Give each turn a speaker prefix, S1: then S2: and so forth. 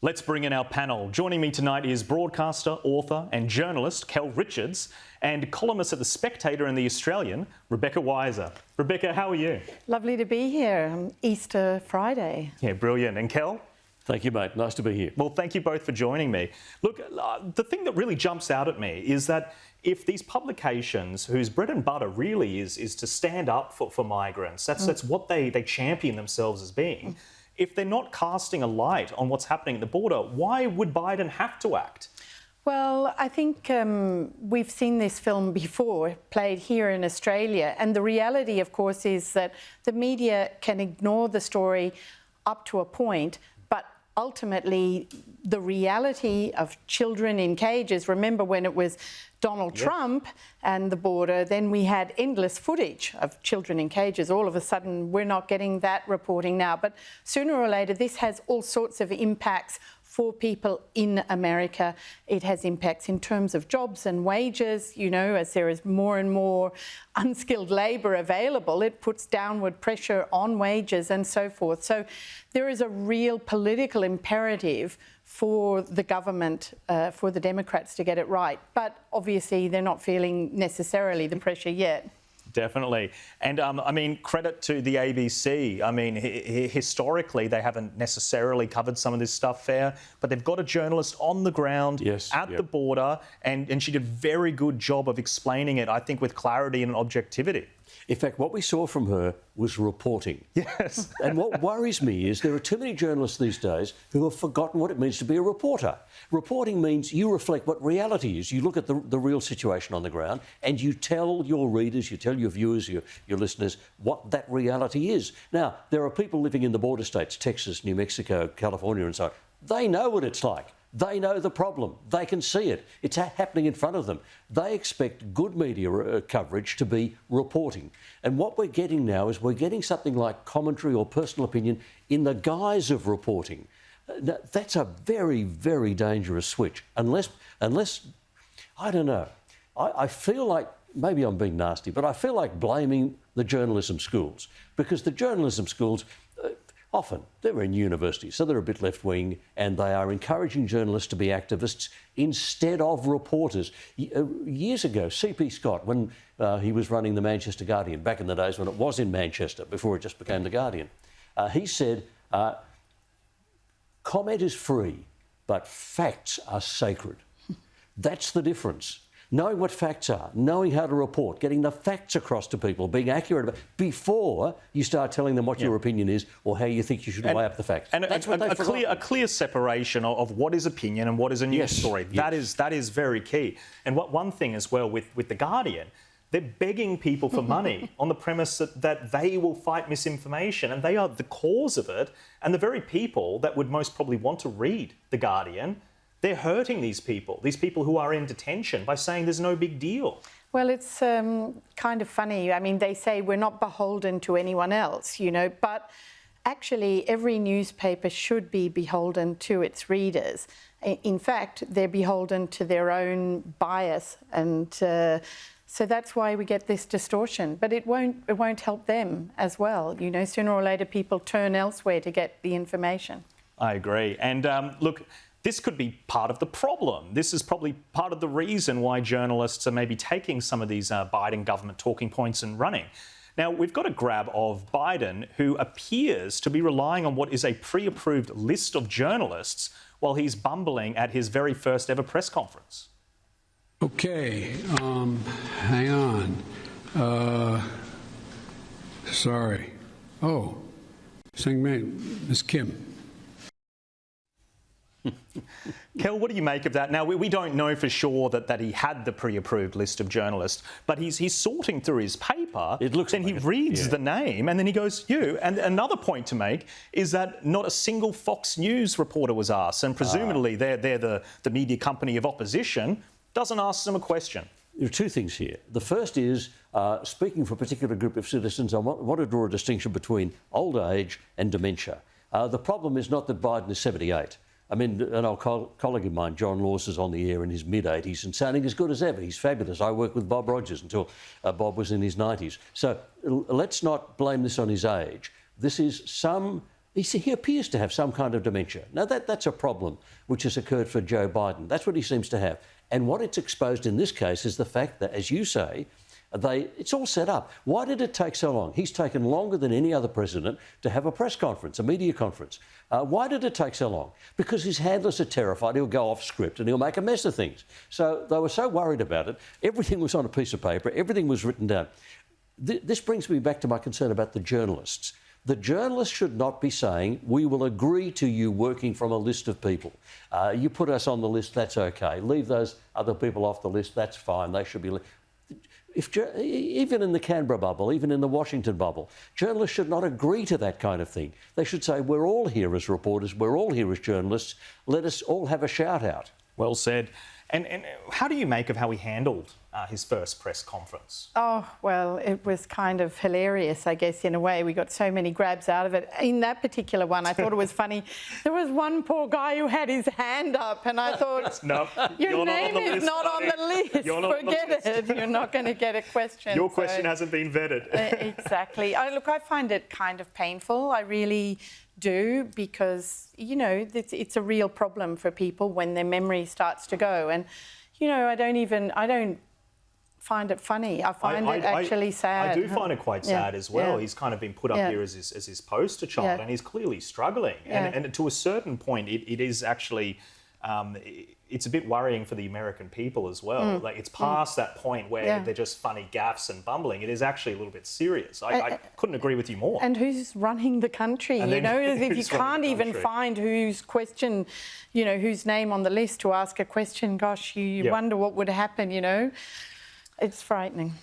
S1: Let's bring in our panel. Joining me tonight is broadcaster, author and journalist Kel Richards and columnist at The Spectator and The Australian, Rebecca Weiser. Rebecca, how are you?
S2: Lovely to be here on Easter Friday.
S1: Yeah, brilliant. And Kel?
S3: Thank you, mate. Nice to be here.
S1: Well, thank you both for joining me. Look, the thing that really jumps out at me is that if these publications, whose bread and butter really is to stand up for migrants, that's what they champion themselves as being. If they're not casting a light on what's happening at the border, why would Biden have to act?
S2: Well, I think we've seen this film before, played here in Australia, and the reality, of course, is that the media can ignore the story up to a point, but ultimately the reality of children in cages, remember when it was Donald Trump and the border, then we had endless footage of children in cages. All of a sudden, we're not getting that reporting now. But sooner or later, this has all sorts of impacts for people in America. It has impacts in terms of jobs and wages. You know, as there is more and more unskilled labour available, it puts downward pressure on wages and so forth. So there is a real political imperative for the government, for the Democrats to get it right. But obviously, they're not feeling necessarily the pressure yet.
S1: Definitely. And I mean, credit to the ABC. I mean, historically, they haven't necessarily covered some of this stuff fair, but they've got a journalist on the ground at the border, and she did a very good job of explaining it, I think, with clarity and objectivity.
S3: In fact, what we saw from her was reporting.
S1: Yes.
S3: And what worries me is there are too many journalists these days who have forgotten what it means to be a reporter. Reporting means you reflect what reality is. You look at the real situation on the ground and you tell your readers, you tell your viewers, your listeners, what that reality is. Now, there are people living in the border states, Texas, New Mexico, California and so on. They know what it's like. They know the problem. They can see it. It's happening in front of them. They expect good media coverage to be reporting. And what we're getting now is we're getting something like commentary or personal opinion in the guise of reporting. Now, that's a very, very dangerous switch. Unless I don't know. I feel like, maybe I'm being nasty, but I feel like blaming the journalism schools, because the journalism schools, often, they're in universities, so they're a bit left-wing, and they are encouraging journalists to be activists instead of reporters. Years ago, C.P. Scott, when he was running the Manchester Guardian, back in the days when it was in Manchester, before it just became the Guardian, he said, comment is free, but facts are sacred. That's the difference. Knowing what facts are, knowing how to report, getting the facts across to people, being accurate about before you start telling them what your opinion is or how you think you should weigh up the facts.
S1: And a clear separation of what is opinion and what is a news story. That is very key. And one thing as well with The Guardian, they're begging people for money on the premise that they will fight misinformation, and they are the cause of it. And the very people that would most probably want to read The Guardian, they're hurting these people who are in detention, by saying there's no big deal.
S2: Well, it's kind of funny. I mean, they say we're not beholden to anyone else, you know, but actually every newspaper should be beholden to its readers. In fact, they're beholden to their own bias, and so that's why we get this distortion. But it won't help them as well. You know, sooner or later people turn elsewhere to get the information.
S1: I agree. And look, this could be part of the problem. This is probably part of the reason why journalists are maybe taking some of these Biden government talking points and running. Now, we've got a grab of Biden, who appears to be relying on what is a pre-approved list of journalists while he's bumbling at his very first ever press conference.
S4: Okay, hang on. Sorry. Oh, Miss Kim.
S1: Kel, what do you make of that? Now, we don't know for sure that he had the pre-approved list of journalists, but he's sorting through his paper.
S3: It looks
S1: then
S3: like
S1: he reads the name, and then he goes, you. And another point to make is that not a single Fox News reporter was asked, and presumably they're the media company of opposition, doesn't ask them a question.
S3: There are two things here. The first is, speaking for a particular group of citizens, I want to draw a distinction between old age and dementia. The problem is not that Biden is 78. I mean, an old colleague of mine, John Laws, is on the air in his mid-80s and sounding as good as ever. He's fabulous. I worked with Bob Rogers until Bob was in his 90s. So let's not blame this on his age. This is some he appears to have some kind of dementia. Now, that's a problem which has occurred for Joe Biden. That's what he seems to have. And what it's exposed in this case is the fact that, as you say, it's all set up. Why did it take so long? He's taken longer than any other president to have a press conference, a media conference. Why did it take so long? Because his handlers are terrified he'll go off script and he'll make a mess of things. So they were so worried about it. Everything was on a piece of paper. Everything was written down. This brings me back to my concern about the journalists. The journalists should not be saying, we will agree to you working from a list of people. You put us on the list, that's OK. Leave those other people off the list, that's fine. They should be... Even in the Canberra bubble, even in the Washington bubble, journalists should not agree to that kind of thing. They should say, we're all here as reporters, we're all here as journalists, let us all have a shout out.
S1: Well said. And how do you make of how he handled his first press conference?
S2: Oh, well, it was kind of hilarious, I guess, in a way. We got so many grabs out of it. In that particular one, I thought it was funny. There was one poor guy who had his hand up, and I thought,
S1: no,
S2: your name is not on the list. Forget it. You're not going to get a question.
S1: Your question hasn't been vetted.
S2: Exactly. Look, I find it kind of painful. I really do, because, you know, it's a real problem for people when their memory starts to go. And, you know, I don't find it funny. I find it actually sad.
S1: I do find it quite sad as well.
S2: Yeah.
S1: He's kind of been put up here as his poster child, and he's clearly struggling. And to a certain point, it is actually... it's a bit worrying for the American people as well. Like, it's past that point where they're just funny gaffes and bumbling. It is actually a little bit serious. I couldn't agree with you more.
S2: And who's running the country? You know, if you can't even find whose question, you know, whose name on the list to ask a question, gosh, you wonder what would happen, you know. It's frightening.